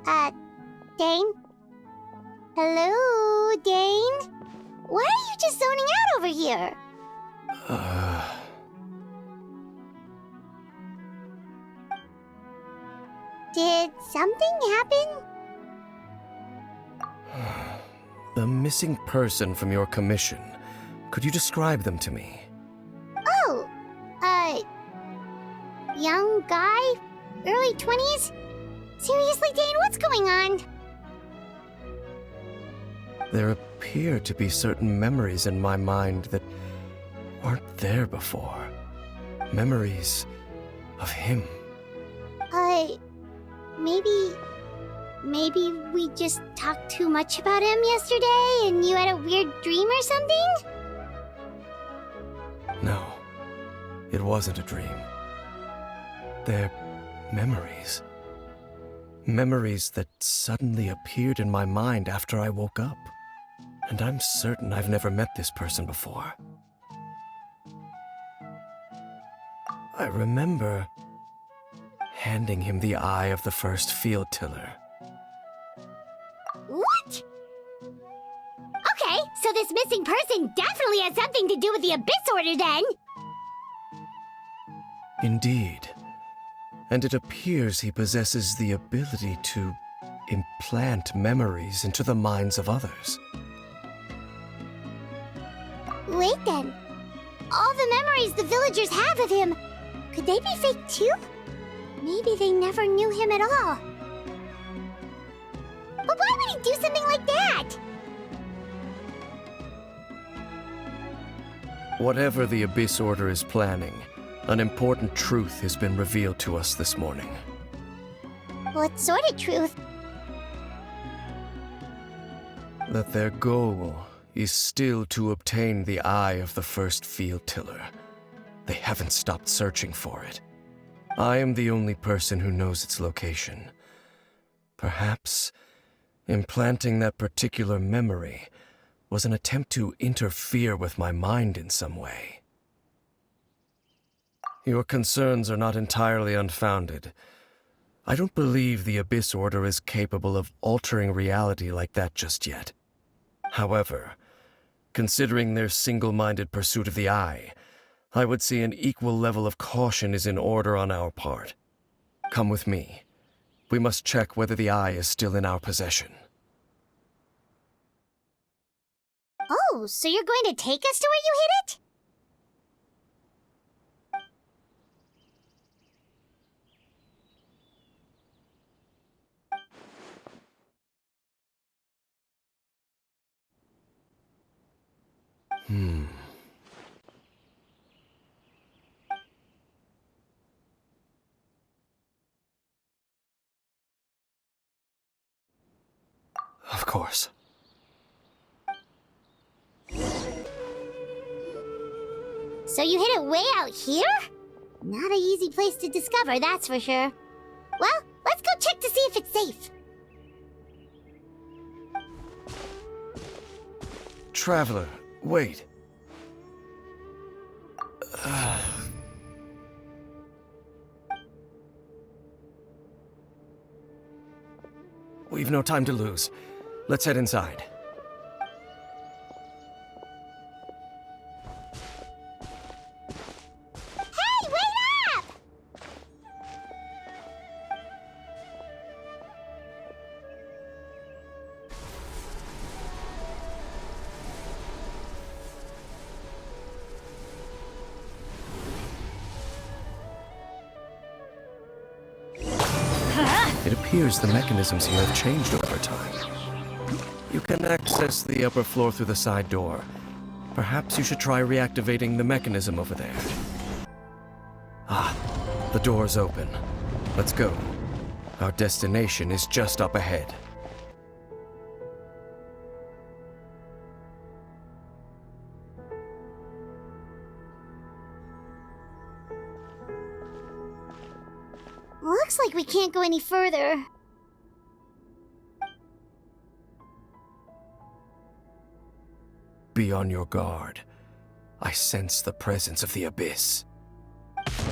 Dane? Hello, Dane? Why are you just zoning out over here? Did something happen? The missing person from your commission. Could you describe them to me? Oh, young guy? Early 20s? Seriously, Dane, what's going on? There appear to be certain memories in my mind that weren't there before. Memories of him. Maybe we just talked too much about him yesterday and you had a weird dream or something? No, it wasn't a dream. They're memories. Memories that suddenly appeared in my mind after I woke up. And I'm certain I've never met this person before. I remember handing him the eye of the first field tiller. What? Okay, so this missing person definitely has something to do with the Abyss Order then! Indeed. And it appears he possesses the ability to implant memories into the minds of others. Wait then. All the memories the villagers have of him, could they be fake too? Maybe they never knew him at all. But why would he do something like that? Whatever the Abyss Order is planning, an important truth has been revealed to us this morning. What sort of truth? That their goal is still to obtain the eye of the first field tiller. They haven't stopped searching for it. I am the only person who knows its location. Perhaps implanting that particular memory was an attempt to interfere with my mind in some way. Your concerns are not entirely unfounded. I don't believe the Abyss Order is capable of altering reality like that just yet. However, considering their single-minded pursuit of the eye, I would say an equal level of caution is in order on our part. Come with me. We must check whether the eye is still in our possession. Oh, so you're going to take us to where you hid it? Of course. So you hid it way out here? Not an easy place to discover, that's for sure. Well, let's go check to see if it's safe. Traveler, wait. We've no time to lose. Let's head inside. Hey, wait up! It appears the mechanisms here have changed over time. You can access the upper floor through the side door. Perhaps you should try reactivating the mechanism over there. Ah, the door's open. Let's go. Our destination is just up ahead. Looks like we can't go any further. Be on your guard. I sense the presence of the Abyss. It's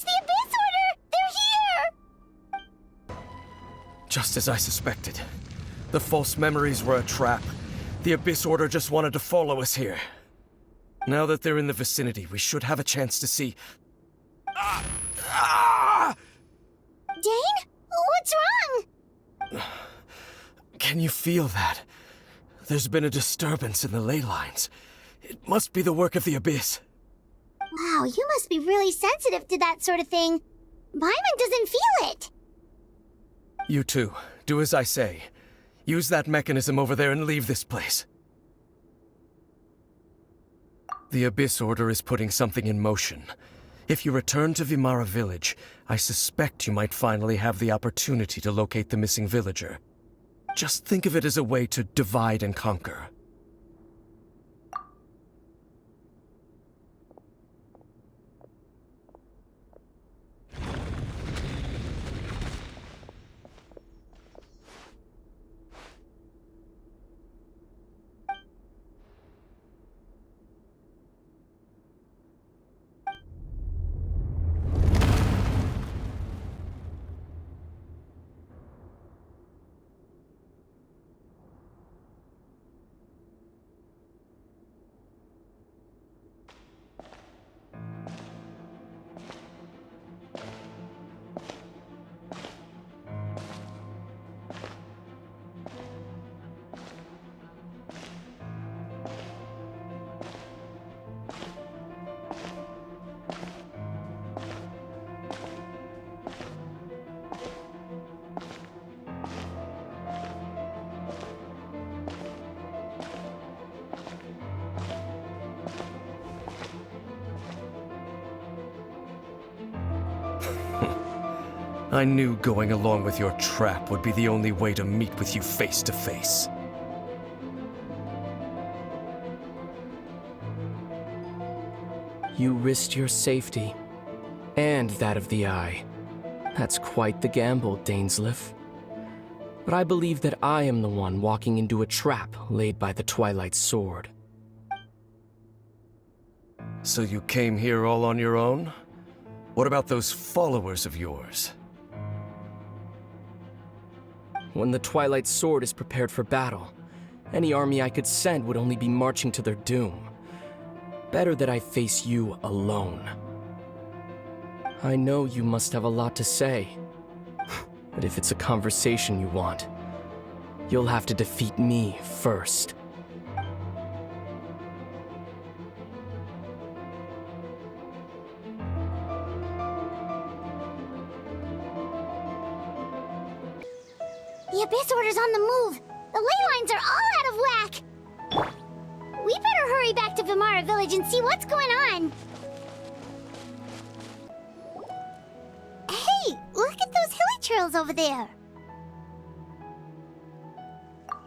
the Abyss Order! They're Just as I suspected. The false memories were a trap. The Abyss Order just wanted to follow us here. Now that they're in the vicinity, we should have a chance to see... Dane? What's wrong? Can you feel that? There's been a disturbance in the ley lines. It must be the work of the Abyss. Wow, you must be really sensitive to that sort of thing. Paimon doesn't feel it. You too. Do as I say. Use that mechanism over there and leave this place. The Abyss Order is putting something in motion. If you return to Vimara Village, I suspect you might finally have the opportunity to locate the missing villager. Just think of it as a way to divide and conquer. I knew going along with your trap would be the only way to meet with you face to face. You risked your safety, and that of the Eye. That's quite the gamble, Dainsleif. But I believe that I am the one walking into a trap laid by the Twilight Sword. So you came here all on your own? What about those followers of yours? When the Twilight Sword is prepared for battle, any army I could send would only be marching to their doom. Better that I face you alone. I know you must have a lot to say, but if it's a conversation you want, you'll have to defeat me first. The Abyss Order's on the move. The ley lines are all out of whack. We better hurry back to Vimara Village and see what's going on. Hey, look at those hilly trails over there.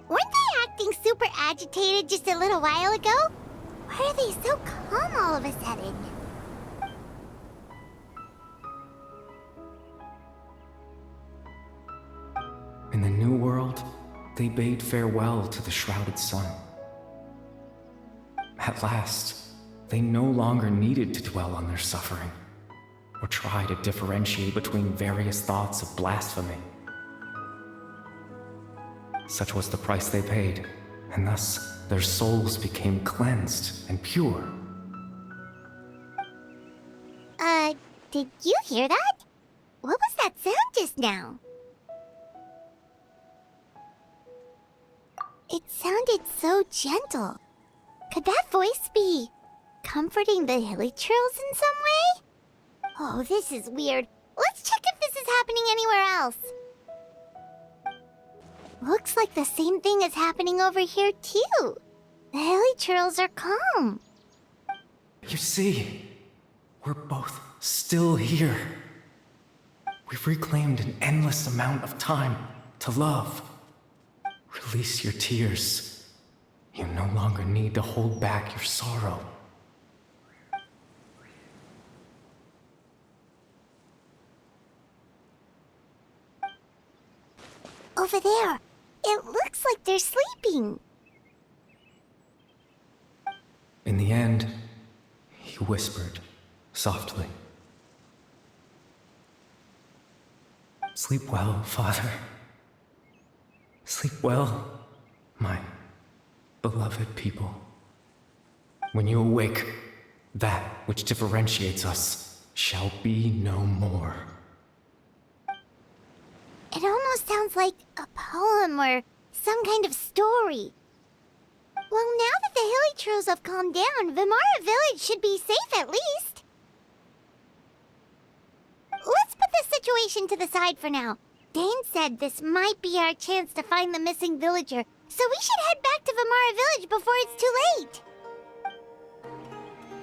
Weren't they acting super agitated just a little while ago? Why are they so calm all of a sudden? In the New World, they bade farewell to the shrouded sun. At last, they no longer needed to dwell on their suffering, or try to differentiate between various thoughts of blasphemy. Such was the price they paid, and thus their souls became cleansed and pure. Did you hear that? What was that sound just now? It sounded so gentle. Could that voice be comforting the hilly trails in some way? Oh, this is weird. Let's check if this is happening anywhere else. Looks like the same thing is happening over here, too. The hilly trails are calm. You see, we're both still here. We've reclaimed an endless amount of time to love. Release your tears. You no longer need to hold back your sorrow. Over there. It looks like they're sleeping. In the end, he whispered softly. Sleep well, Father. Sleep well, my beloved people. When you awake, that which differentiates us shall be no more. It almost sounds like a poem or some kind of story. Well, now that the Hilly have calmed down, Vimara Village should be safe at least. Let's put this situation to the side for now. Dane said this might be our chance to find the missing villager, so we should head back to Vimara Village before it's too late.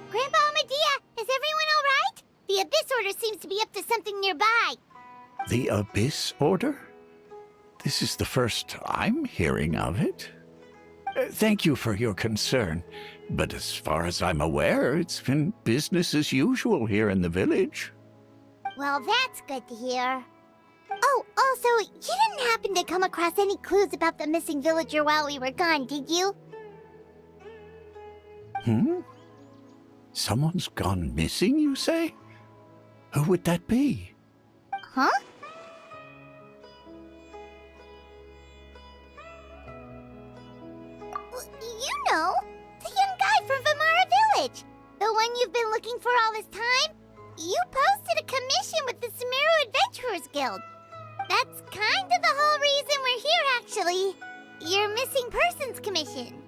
Grandpa Amadea, is everyone all right? The Abyss Order seems to be up to something nearby. The Abyss Order? This is the first I'm hearing of it. Thank you for your concern, but as far as I'm aware, it's been business as usual here in the village. Well, that's good to hear. Oh, also, you didn't happen to come across any clues about the missing villager while we were gone, did you? Someone's gone missing, you say? Who would that be? Huh? You know, the young guy from Vimara Village. The one you've been looking for all this time. You posted a commission with the Sumeru Adventurers Guild. That's kind of the whole reason we're here, actually. Your missing persons commission.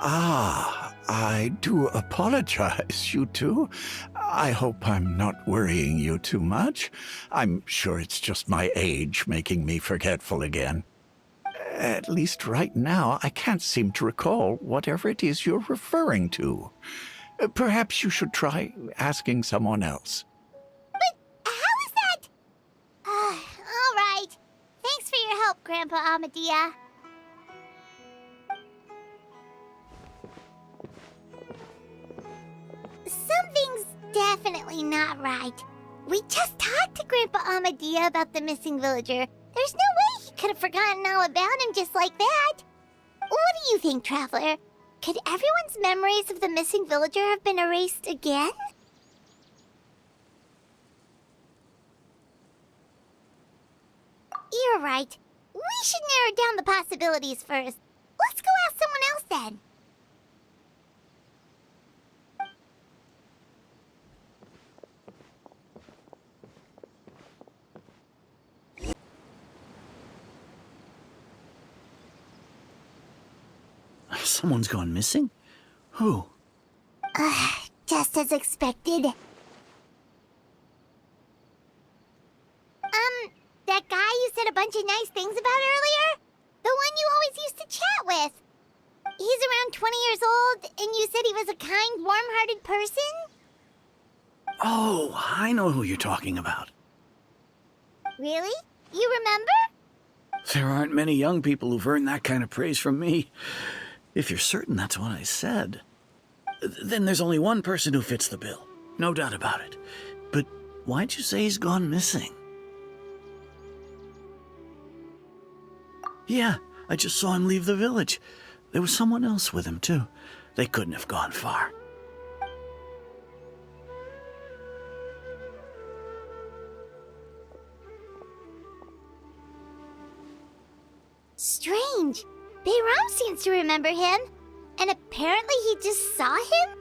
Ah, I do apologize, you two. I hope I'm not worrying you too much. I'm sure it's just my age making me forgetful again. At least right now, I can't seem to recall whatever it is you're referring to. Perhaps you should try asking someone else. But how is that? All right. Thanks for your help, Grandpa Amadea. Something's definitely not right. We just talked to Grandpa Amadea about the missing villager. There's no way he could have forgotten all about him just like that. What do you think, Traveler? Could everyone's memories of the missing villager have been erased again? You're right. We should narrow down the possibilities first. Let's go ask someone else then. Someone's gone missing? Who? Just as expected. That guy you said a bunch of nice things about earlier? The one you always used to chat with. He's around 20 years old, and you said he was a kind, warm-hearted person? Oh, I know who you're talking about. Really? You remember? There aren't many young people who've earned that kind of praise from me. If you're certain that's what I said, then there's only one person who fits the bill. No doubt about it. But why'd you say he's gone missing? Yeah, I just saw him leave the village. There was someone else with him, too. They couldn't have gone far. Strange. Bayram seems to remember him, and apparently he just saw him?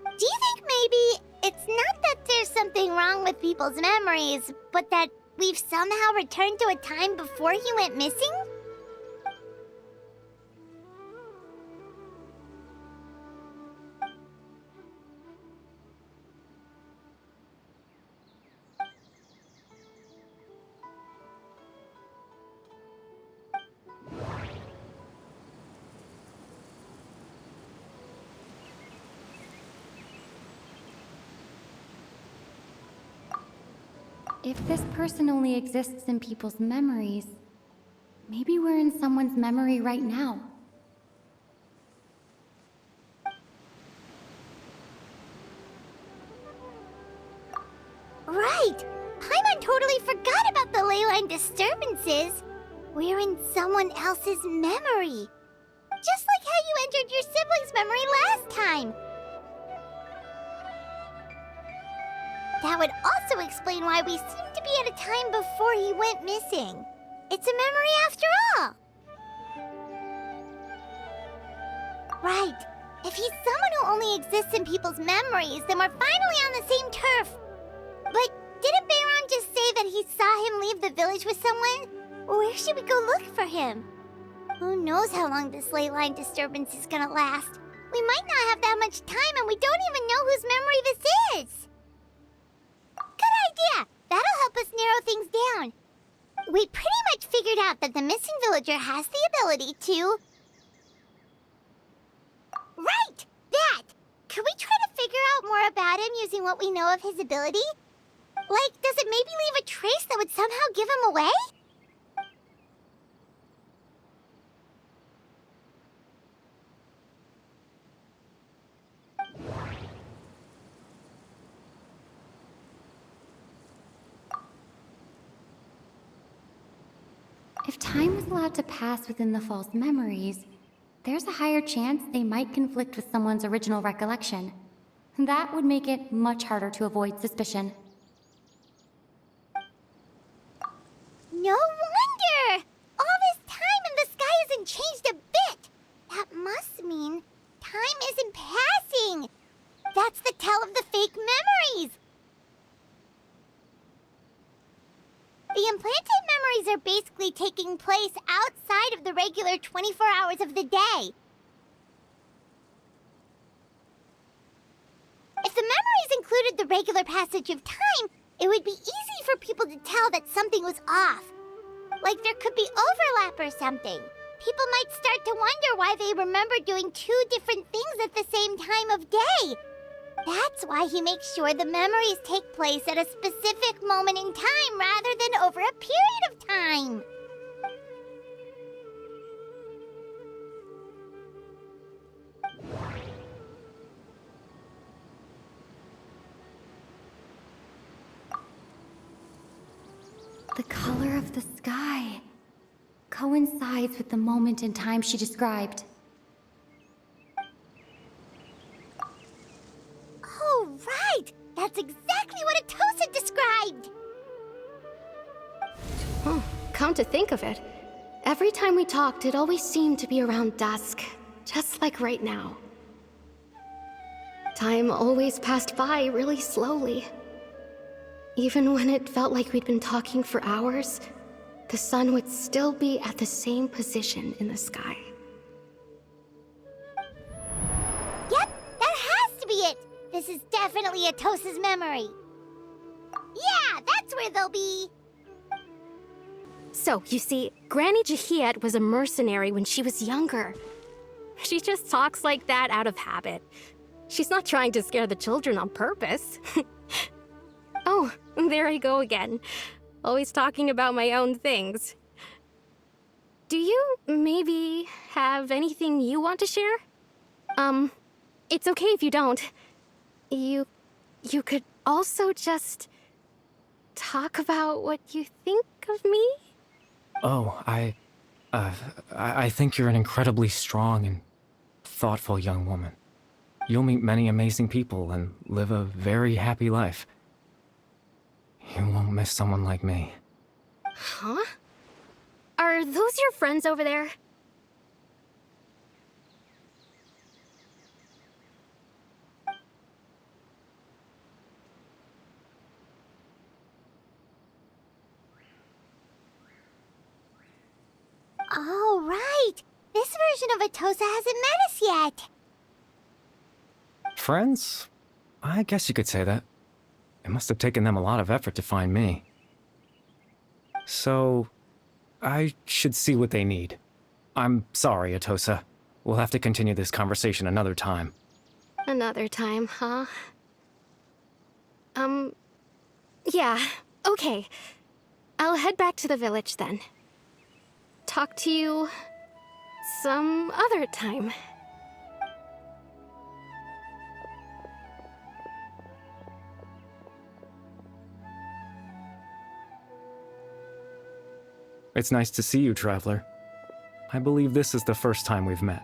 Do you think maybe it's not that there's something wrong with people's memories, but that we've somehow returned to a time before he went missing? If this person only exists in people's memories, maybe we're in someone's memory right now. Right! Paimon totally forgot about the ley line disturbances. We're in someone else's memory. Just like how you entered your sibling's memory last time. That would also explain why we seem to be at a time before he went missing. It's a memory after all. Right. If he's someone who only exists in people's memories, then we're finally on the same turf. But didn't Bayron just say that he saw him leave the village with someone? Where should we go look for him? Who knows how long this ley line disturbance is gonna last? We might not have that much time, and we don't even know whose memory this is. Good idea! That'll help us narrow things down. We pretty much figured out that the missing villager has the ability to... Right! That! Could we try to figure out more about him using what we know of his ability? Like, does it maybe leave a trace that would somehow give him away? If time was allowed to pass within the false memories, there's a higher chance they might conflict with someone's original recollection. That would make it much harder to avoid suspicion. No wonder! All this time and the sky hasn't changed a bit! That must mean time isn't passing! That's the tell of the fake memories! The implanted memories are basically taking place outside of the regular 24 hours of the day. If the memories included the regular passage of time, it would be easy for people to tell that something was off. Like there could be overlap or something. People might start to wonder why they remember doing two different things at the same time of day. That's why he makes sure the memories take place at a specific moment in time rather than over a period of time. The color of the sky coincides with the moment in time she described. Oh, right! That's exactly what Atosa described! Come to think of it, every time we talked, it always seemed to be around dusk, just like right now. Time always passed by really slowly. Even when it felt like we'd been talking for hours, the sun would still be at the same position in the sky. Yep, that has to be it! This is definitely Atosa's memory. Yeah, that's where they'll be! So, you see, Granny Jahiet was a mercenary when she was younger. She just talks like that out of habit. She's not trying to scare the children on purpose. Oh, there I go again. Always talking about my own things. Do you maybe have anything you want to share? It's okay if you don't. You could also just talk about what you think of me? Oh, I think you're an incredibly strong and thoughtful young woman. You'll meet many amazing people and live a very happy life. You won't miss someone like me. Huh? Are those your friends over there? Oh, right! This version of Atosa hasn't met us yet! Friends? I guess you could say that. It must have taken them a lot of effort to find me. So, I should see what they need. I'm sorry, Atosa. We'll have to continue this conversation another time. Another time, huh? Yeah, okay. I'll head back to the village then. Talk to you some other time. It's nice to see you, Traveler. I believe this is the first time we've met.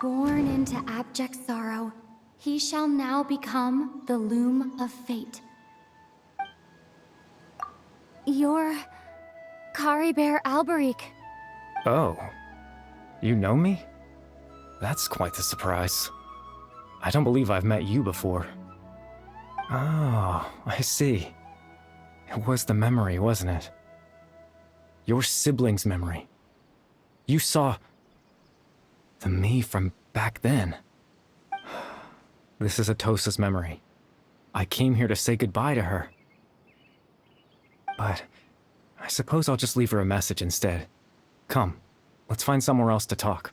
Born into abject sorrow, he shall now become the loom of fate. You're Caribert Alberic. Oh, you know me? That's quite the surprise. I don't believe I've met you before. Oh, I see. It was the memory, wasn't it? Your sibling's memory. You saw the me from back then. This is Atosa's memory. I came here to say goodbye to her. But I suppose I'll just leave her a message instead. Come, let's find somewhere else to talk.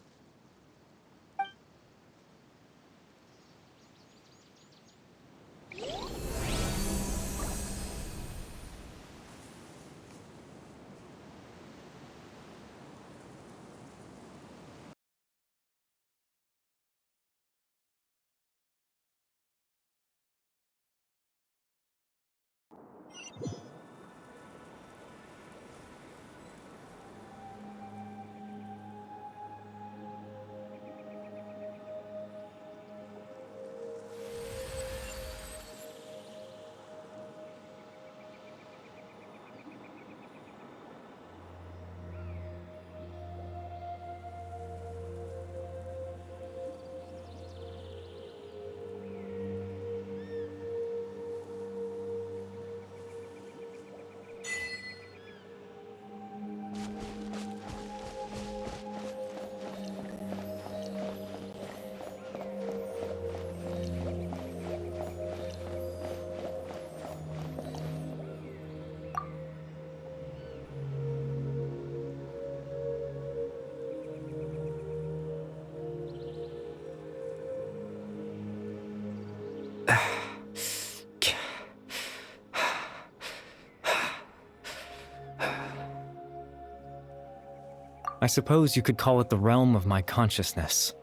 I suppose you could call it the realm of my consciousness.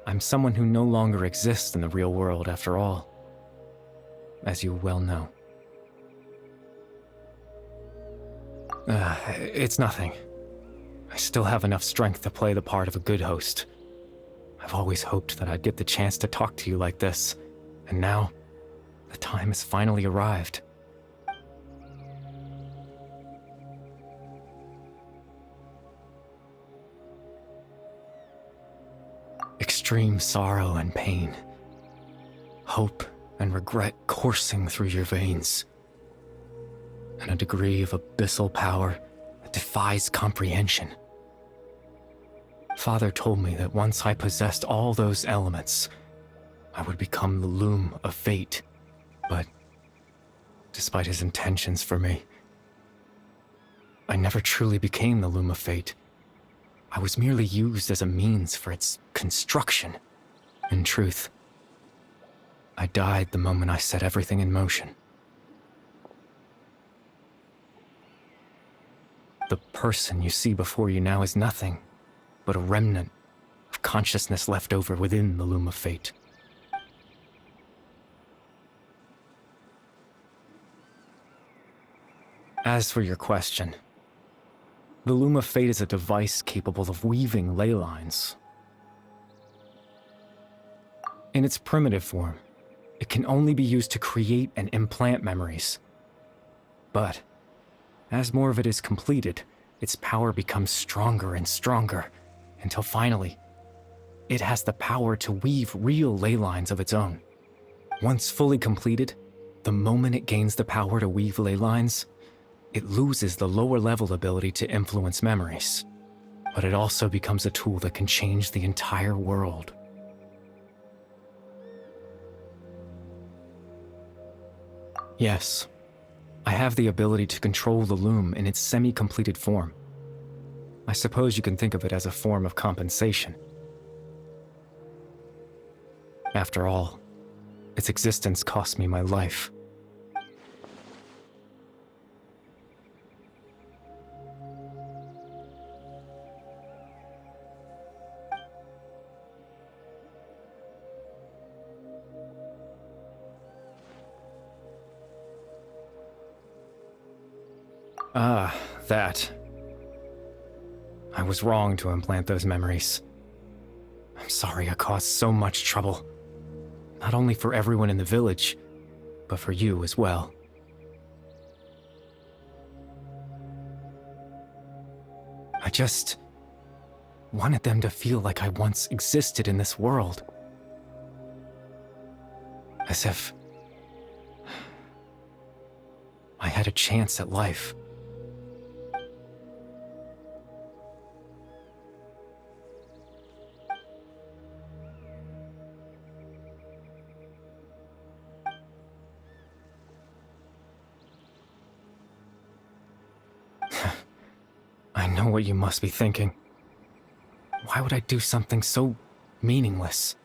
I'm someone who no longer exists in the real world, after all, as you well know. It's nothing. I still have enough strength to play the part of a good host. I've always hoped that I'd get the chance to talk to you like this, and now, the time has finally arrived. Extreme sorrow and pain, hope and regret coursing through your veins, and a degree of abyssal power that defies comprehension. Father told me that once I possessed all those elements, I would become the loom of fate, but despite his intentions for me, I never truly became the loom of fate. I was merely used as a means for its construction. In truth, I died the moment I set everything in motion. The person you see before you now is nothing but a remnant of consciousness left over within the loom of fate. As for your question, the loom of fate is a device capable of weaving ley lines. In its primitive form, it can only be used to create and implant memories. But as more of it is completed, its power becomes stronger and stronger, until finally, it has the power to weave real ley lines of its own. Once fully completed, the moment it gains the power to weave ley lines, it loses the lower-level ability to influence memories, but it also becomes a tool that can change the entire world. Yes, I have the ability to control the loom in its semi-completed form. I suppose you can think of it as a form of compensation. After all, its existence cost me my life. Ah, that. I was wrong to implant those memories. I'm sorry I caused so much trouble. Not only for everyone in the village, but for you as well. I just wanted them to feel like I once existed in this world. As if I had a chance at life. I know what you must be thinking. Why would I do something so meaningless?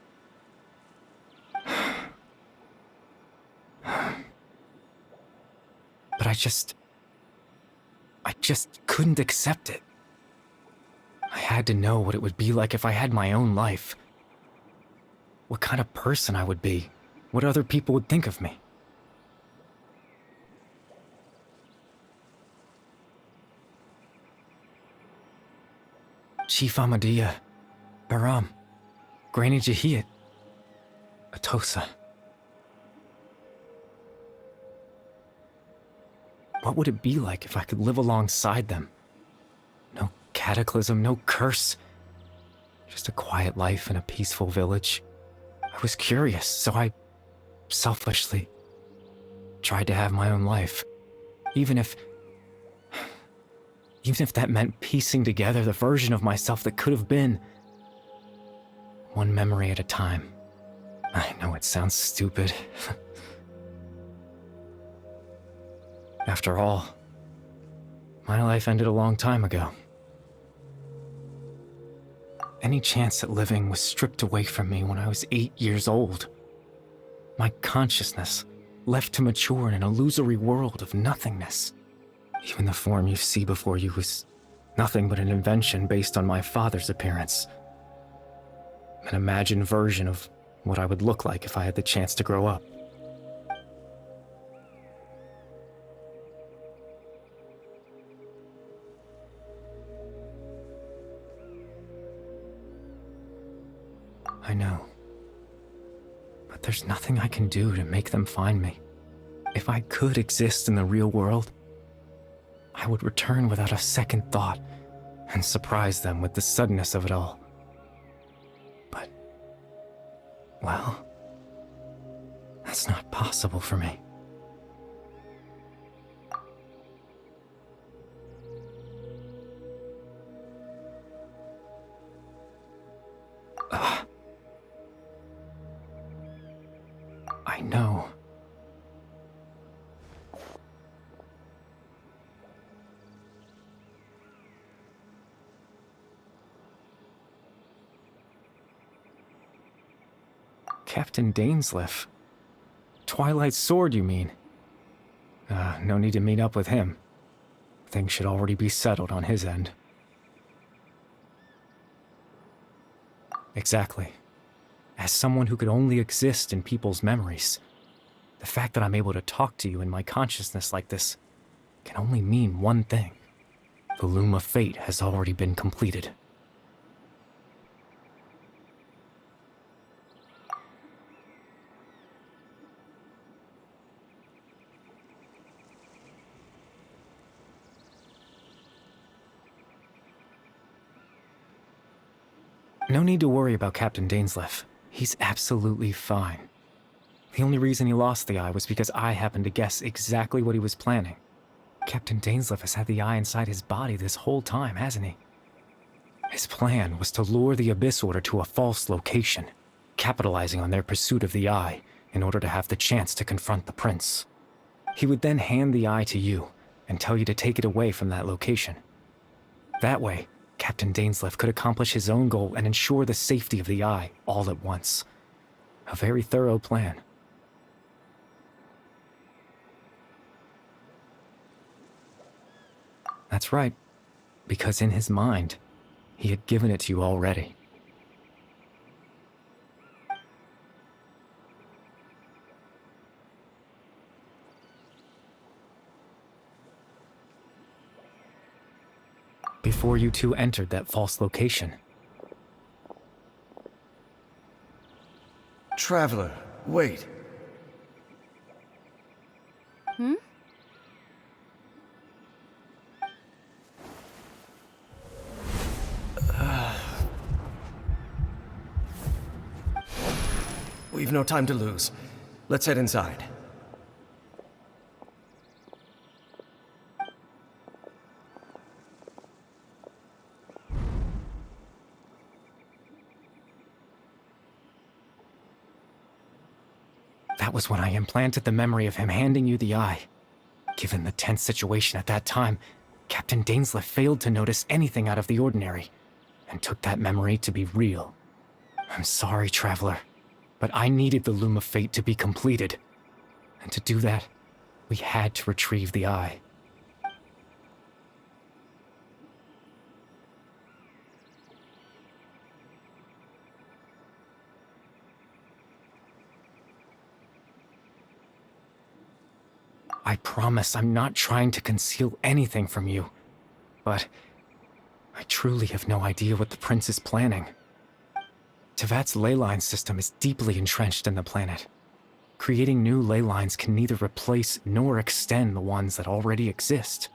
But I just couldn't accept it. I had to know what it would be like if I had my own life. What kind of person I would be. What other people would think of me. Chief Ahmadiyya, Baram, Granny Jahiyat, Atosa. What would it be like if I could live alongside them? No cataclysm, no curse. Just a quiet life in a peaceful village. I was curious, so I selfishly tried to have my own life. Even if that meant piecing together the version of myself that could have been. One memory at a time. I know it sounds stupid. After all, my life ended a long time ago. Any chance at living was stripped away from me when I was 8 years old. My consciousness left to mature in an illusory world of nothingness. Even the form you see before you was nothing but an invention based on my father's appearance. An imagined version of what I would look like if I had the chance to grow up. I know. But there's nothing I can do to make them find me. If I could exist in the real world, I would return without a second thought and surprise them with the suddenness of it all. But, well, that's not possible for me. I know. Captain Dainsleif. Twilight Sword, you mean? No need to meet up with him. Things should already be settled on his end. Exactly. As someone who could only exist in people's memories, the fact that I'm able to talk to you in my consciousness like this can only mean one thing. The loom of fate has already been completed. No need to worry about Captain Dainsleif. He's absolutely fine. The only reason he lost the eye was because I happened to guess exactly what he was planning. Captain Dainsleif has had the eye inside his body this whole time, hasn't he? His plan was to lure the Abyss Order to a false location, capitalizing on their pursuit of the eye in order to have the chance to confront the prince. He would then hand the eye to you and tell you to take it away from that location. That way, Captain Dainsleif could accomplish his own goal and ensure the safety of the eye all at once. A very thorough plan. That's right, because in his mind, he had given it to you already. Before you two entered that false location. Traveler, wait. Hmm? We've no time to lose. Let's head inside. That was when I implanted the memory of him handing you the eye. Given the tense situation at that time, Captain Dainsleif failed to notice anything out of the ordinary, and took that memory to be real. I'm sorry, Traveler, but I needed the Loom of Fate to be completed. And to do that, we had to retrieve the eye. I promise I'm not trying to conceal anything from you, but I truly have no idea what the Prince is planning. Tevat's ley line system is deeply entrenched in the planet. Creating new ley lines can neither replace nor extend the ones that already exist.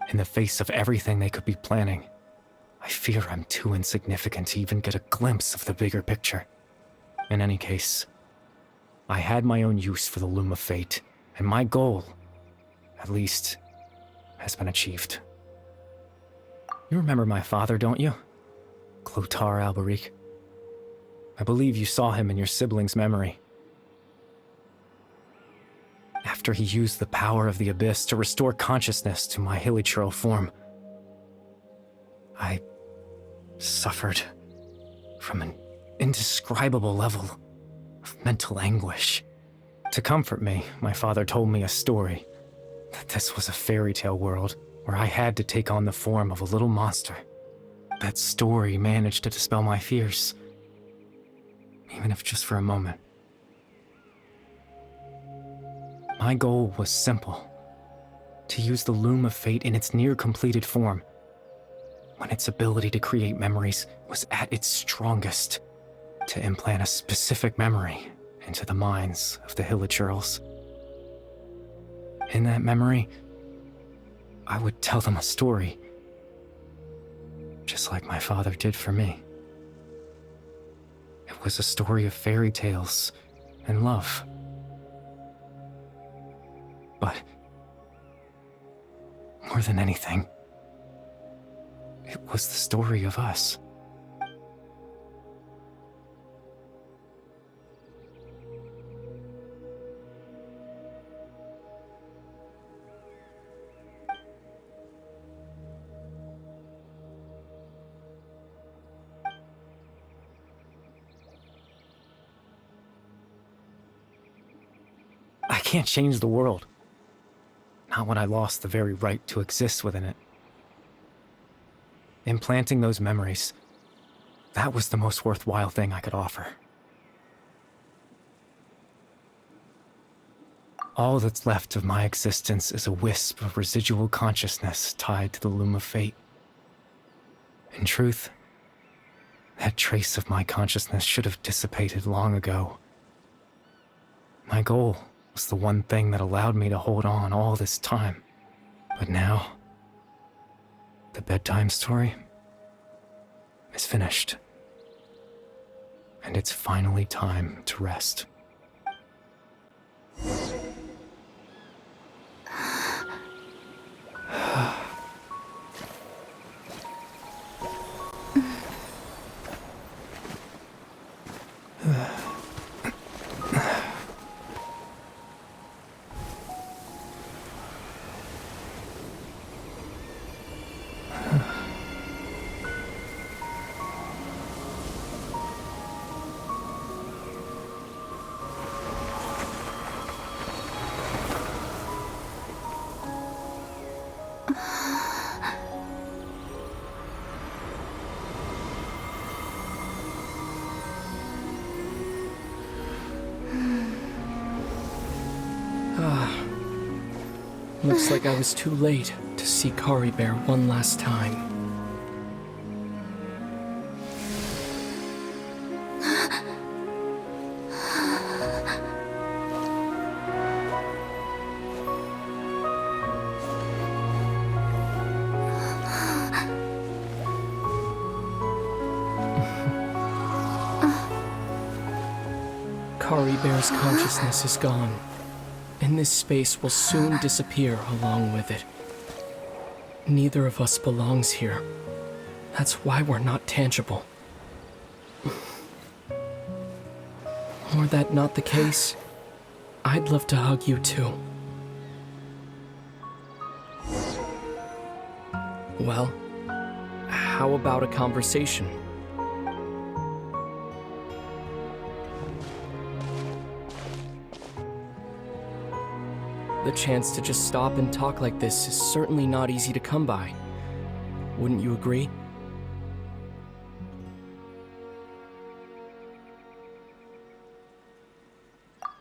In the face of everything they could be planning, I fear I'm too insignificant to even get a glimpse of the bigger picture. In any case, I had my own use for the Loom of Fate, and my goal, at least, has been achieved. You remember my father, don't you? Clotar Alberic. I believe you saw him in your sibling's memory. After he used the power of the Abyss to restore consciousness to my hilichurl form, I suffered from an indescribable level of mental anguish. To comfort me, my father told me a story, that this was a fairy tale world where I had to take on the form of a little monster. That story managed to dispel my fears, even if just for a moment. My goal was simple: to use the Loom of Fate in its near-completed form, when its ability to create memories was at its strongest, to implant a specific memory into the minds of the hilichurls. In that memory, I would tell them a story, just like my father did for me. It was a story of fairy tales and love. But more than anything, it was the story of us. I can't change the world. Not when I lost the very right to exist within it. Implanting those memories, that was the most worthwhile thing I could offer. All that's left of my existence is a wisp of residual consciousness tied to the Loom of Fate. In truth, that trace of my consciousness should have dissipated long ago. My goal was the one thing that allowed me to hold on all this time. But now, the bedtime story is finished. And it's finally time to rest. Looks like I was too late to see Kari Bear one last time. Kari Bear's consciousness is gone, and this space will soon disappear along with it. Neither of us belongs here. That's why we're not tangible. Were that not the case, I'd love to hug you too. Well, how about a conversation? The chance to just stop and talk like this is certainly not easy to come by. Wouldn't you agree?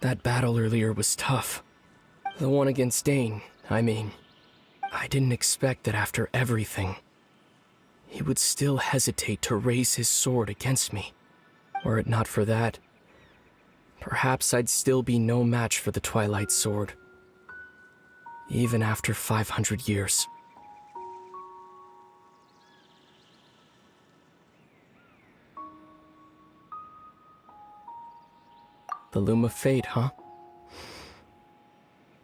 That battle earlier was tough. The one against Dane, I mean. I didn't expect that after everything, he would still hesitate to raise his sword against me. Were it not for that, perhaps I'd still be no match for the Twilight Sword. Even after 500 years. The Loom of Fate, huh?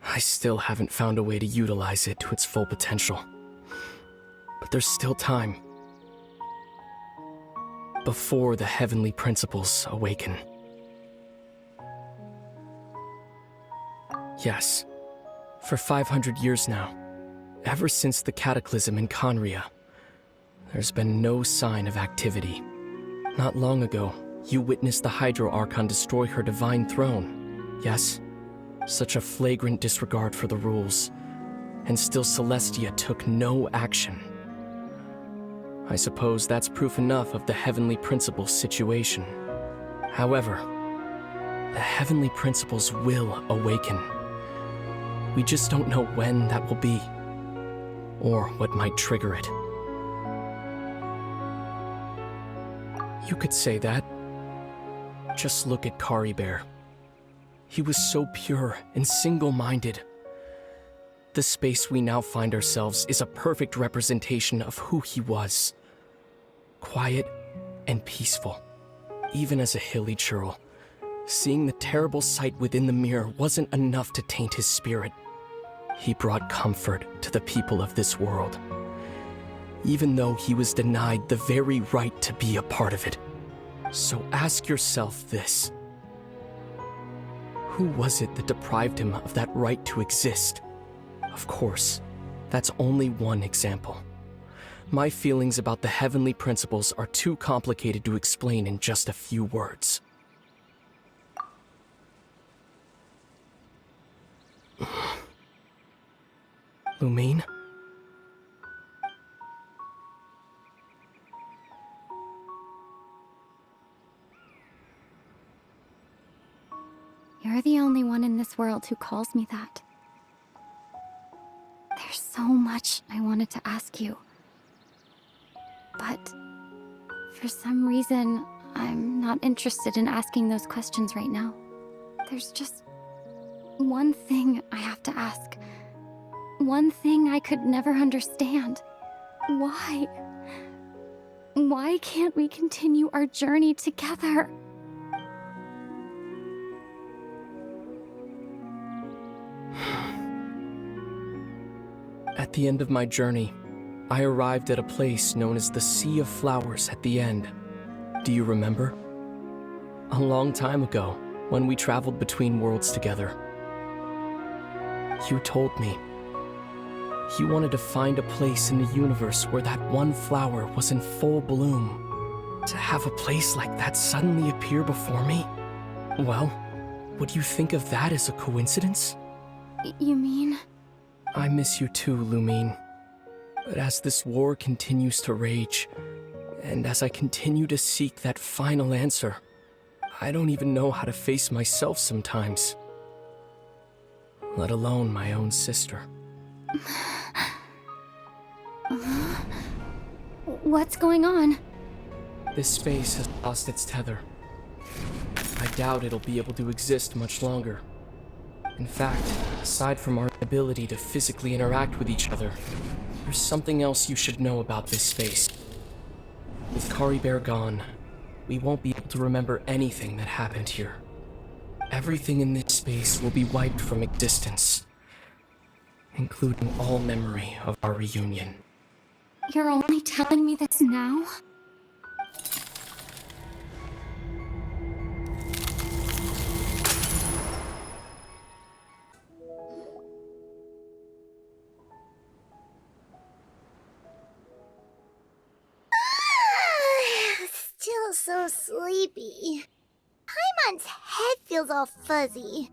I still haven't found a way to utilize it to its full potential. But there's still time. Before the heavenly principles awaken. Yes. For 500 years now, ever since the cataclysm in Conria, there's been no sign of activity. Not long ago, you witnessed the Hydro Archon destroy her divine throne, yes? Such a flagrant disregard for the rules, and still Celestia took no action. I suppose that's proof enough of the Heavenly Principles situation. However, the Heavenly Principles will awaken. We just don't know when that will be, or what might trigger it. You could say that. Just look at Kari Bear. He was so pure and single-minded. The space we now find ourselves is a perfect representation of who he was. Quiet and peaceful. Even as a hilly churl, seeing the terrible sight within the mirror wasn't enough to taint his spirit. He brought comfort to the people of this world, even though he was denied the very right to be a part of it. So ask yourself this. Who was it that deprived him of that right to exist? Of course, that's only one example. My feelings about the Heavenly Principles are too complicated to explain in just a few words. Lumine? You're the only one in this world who calls me that. There's so much I wanted to ask you. But for some reason, I'm not interested in asking those questions right now. There's just one thing I have to ask. One thing I could never understand. Why? Why can't we continue our journey together? At the end of my journey, I arrived at a place known as the Sea of Flowers at the end. Do you remember? A long time ago, when we traveled between worlds together. You told me you wanted to find a place in the universe where that one flower was in full bloom. To have a place like that suddenly appear before me? Well, would you think of that as a coincidence? You mean? I miss you too, Lumine. But as this war continues to rage, and as I continue to seek that final answer, I don't even know how to face myself sometimes. Let alone my own sister. What's going on? This space has lost its tether. I doubt it'll be able to exist much longer. In fact, aside from our ability to physically interact with each other, there's something else you should know about this space. With Kari Bear gone, we won't be able to remember anything that happened here. everything in this space will be wiped from existence, including all memory of our reunion. You're only telling me this now? Still so sleepy. Paimon's head feels all fuzzy.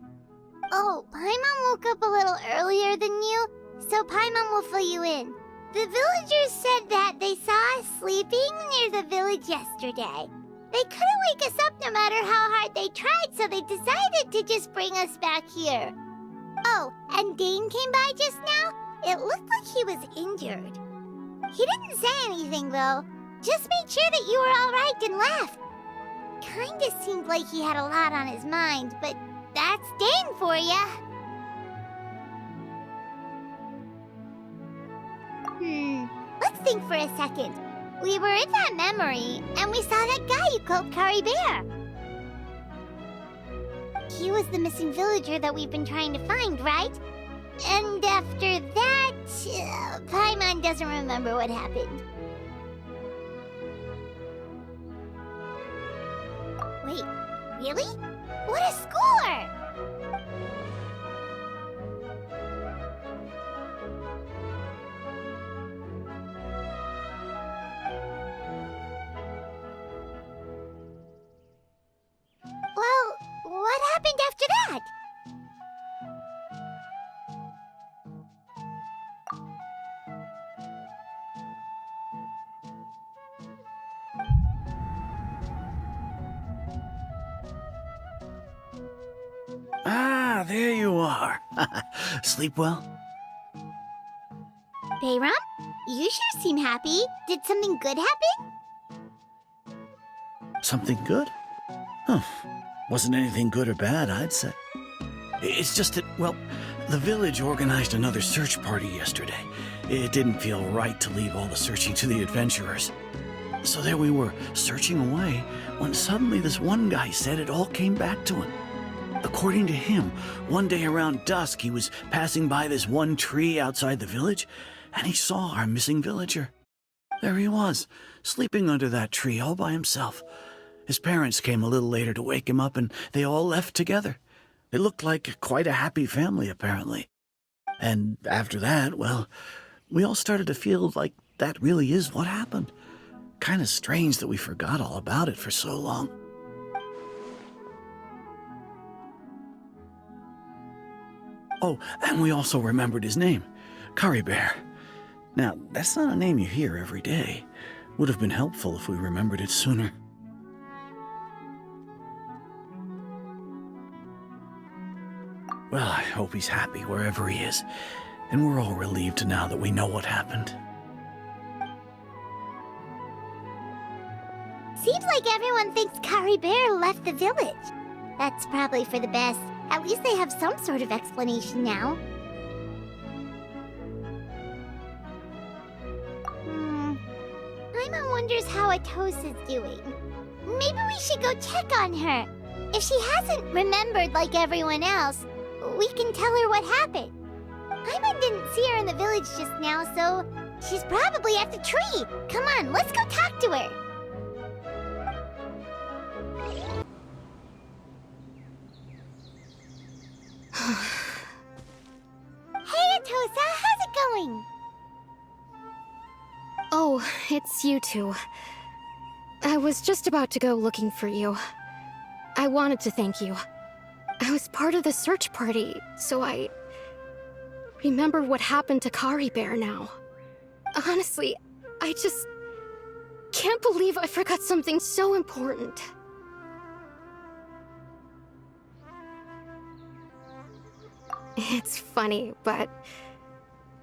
Oh, Paimon woke up a little earlier than you, so Paimon will fill you in. The villagers said that they saw us sleeping near the village yesterday. They couldn't wake us up no matter how hard they tried, so they decided to just bring us back here. Oh, and Dane came by just now. It looked like he was injured. He didn't say anything, though. Just made sure that you were all right and left. Kinda seemed like he had a lot on his mind, but that's Dane for ya. Let's think for a second. We were in that memory, and we saw that guy you called Kari Bear. He was the missing villager that we've been trying to find, right? And after that, Paimon doesn't remember what happened. Wait, really? What a score! Well, what happened after that? Ah, there you are. Sleep well? Bayram, you sure seem happy. Did something good happen? Something good? Huh. Wasn't anything good or bad, I'd say. It's just that, well, the village organized another search party yesterday. It didn't feel right to leave all the searching to the adventurers. So there we were, searching away, when suddenly this one guy said it all came back to him. According to him, one day around dusk, he was passing by this one tree outside the village, and he saw our missing villager. There he was, sleeping under that tree all by himself. His parents came a little later to wake him up, and they all left together. They looked like quite a happy family, apparently. And after that, well, we all started to feel like that really is what happened. Kind of strange that we forgot all about it for so long. Oh, and we also remembered his name, Kari Bear. Now, that's not a name you hear every day. Would have been helpful if we remembered it sooner. Well, I hope he's happy wherever he is, and we're all relieved now that we know what happened. Seems like everyone thinks Kari Bear left the village. That's probably for the best. At least they have some sort of explanation now. Paimon wonders how Atosa's doing. Maybe we should go check on her. If she hasn't remembered like everyone else, we can tell her what happened. Paimon didn't see her in the village just now, so she's probably at the tree. Come on, let's go talk to her. Hey, Atosa, how's it going? Oh, it's you two. I was just about to go looking for you. I wanted to thank you. I was part of the search party, so I remember what happened to Kari Bear now. Honestly, I just can't believe I forgot something so important. It's funny, but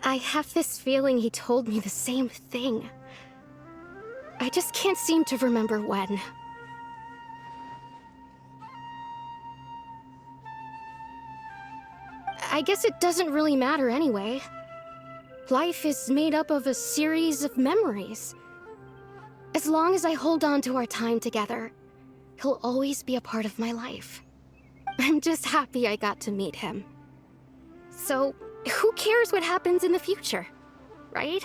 I have this feeling he told me the same thing. I just can't seem to remember when. I guess it doesn't really matter anyway. Life is made up of a series of memories. As long as I hold on to our time together, he'll always be a part of my life. I'm just happy I got to meet him. So, who cares what happens in the future, right?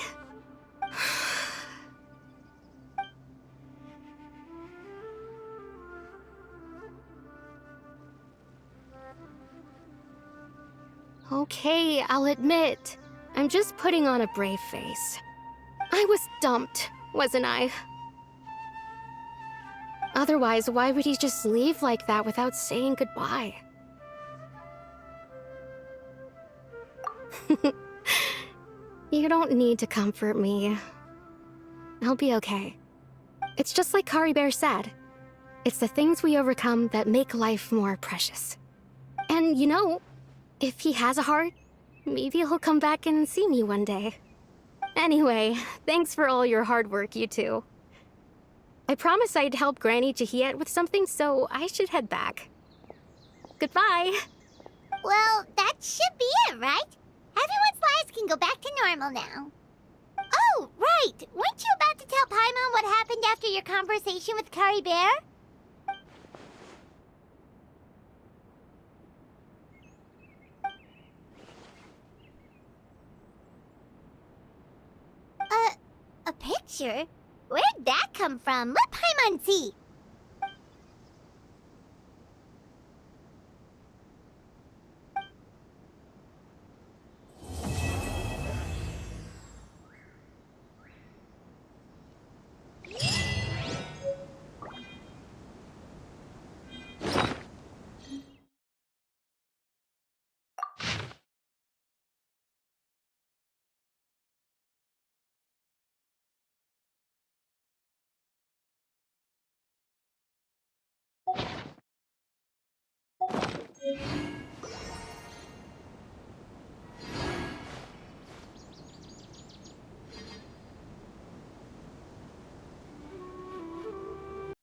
Okay, I'll admit, I'm just putting on a brave face. I was dumped, wasn't I? Otherwise, why would he just leave like that without saying goodbye? You don't need to comfort me. I'll be okay. It's just like Kari Bear said. It's the things we overcome that make life more precious. And you know, if he has a heart, maybe he'll come back and see me one day. Anyway, thanks for all your hard work, you two. I promised I'd help Granny Jahiet with something, so I should head back. Goodbye! Well, that should be it, right? Everyone's lives can go back to normal now. Oh, right! Weren't you about to tell Paimon what happened after your conversation with Kari Bear? A picture? Where'd that come from? Let Paimon see.